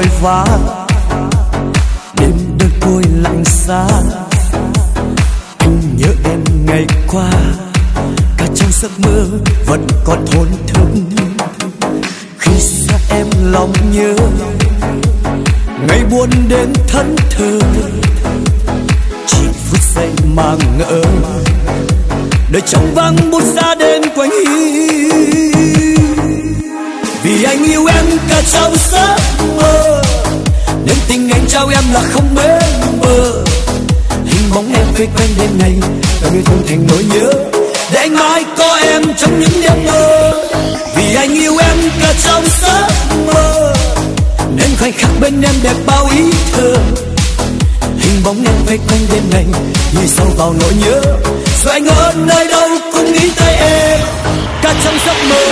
vội vã, đêm đơn côi lạnh giá. Anh nhớ em ngày qua, cả trong giấc mơ vẫn còn thốn thức. Khi xa em lòng nhớ, ngày buồn đến thẫn thờ. Chỉ phút giây mà ngỡ, đời trong vắng bút giá đêm quanh hiu. Vì anh yêu em cả trong giấc mơ, nên tình anh trao em là không bến bờ. Hình bóng em vây quanh đêm này, ta yêu thương thành nỗi nhớ, để anh mãi có em trong những đêm mơ. Vì anh yêu em cả trong giấc mơ, nên khoảnh khắc bên em đẹp bao ý thơ. Hình bóng em vây quanh đêm này, nhìn sâu vào nỗi nhớ, rồi anh ở nơi đâu cũng nghĩ tới em. Cả trong giấc mơ,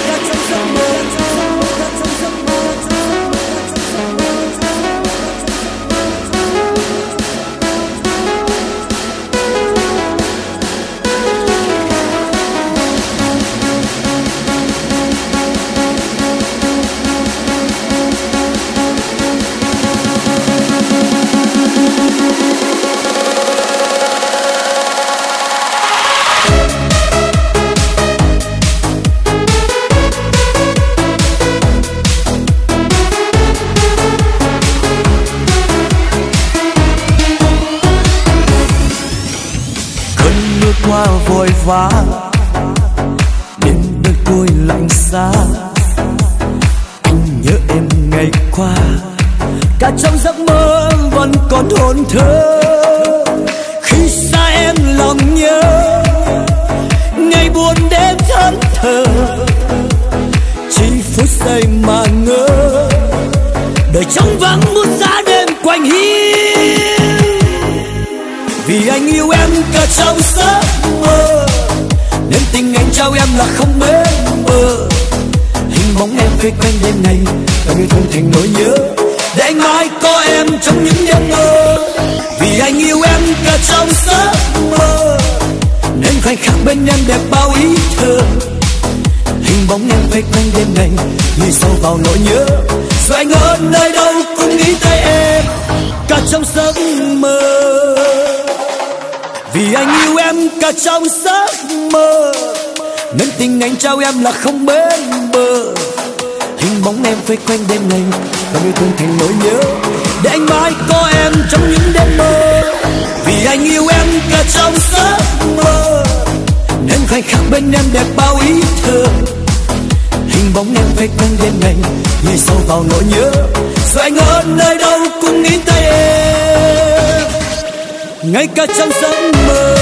cả trong giấc mơ. Qua vội vã, đêm đơn côi lạnh giá. Anh nhớ em ngày qua, cả trong giấc mơ vẫn còn thốn thơ. Khi xa em lòng nhớ, ngày buồn đêm thẫn thờ. Chỉ phút giây mà ngỡ, đời trong vắng bút giá đêm quanh hiu. Vì anh yêu em cả trong giấc mơ, nên tình anh trao em là không bến bờ. Hình bóng em vây quanh đêm này, ta yêu thương thành nỗi nhớ, để anh mãi có em trong những đêm mơ. Vì anh yêu em cả trong giấc mơ, nên khoảnh khắc bên em đẹp bao ý thơ. Hình bóng em vây quanh đêm này, nhìn sâu vào nỗi nhớ, rồi anh ở nơi đâu cũng nghĩ tới em. Cả trong giấc mơ, vì anh yêu em cả trong giấc mơ, nên tình anh trao em là không bến bờ. Hình bóng em vây quanh đêm này, ta yêu thương thành nỗi nhớ, để anh mãi có em trong những đêm mơ. Vì anh yêu em cả trong giấc mơ, nên khoảnh khắc bên em đẹp bao ý thơ. Hình bóng em vây quanh đêm này, nhìn sâu vào nỗi nhớ, rồi anh ở nơi đâu cũng nghĩ tới em, ngay cả trong giấc mơ.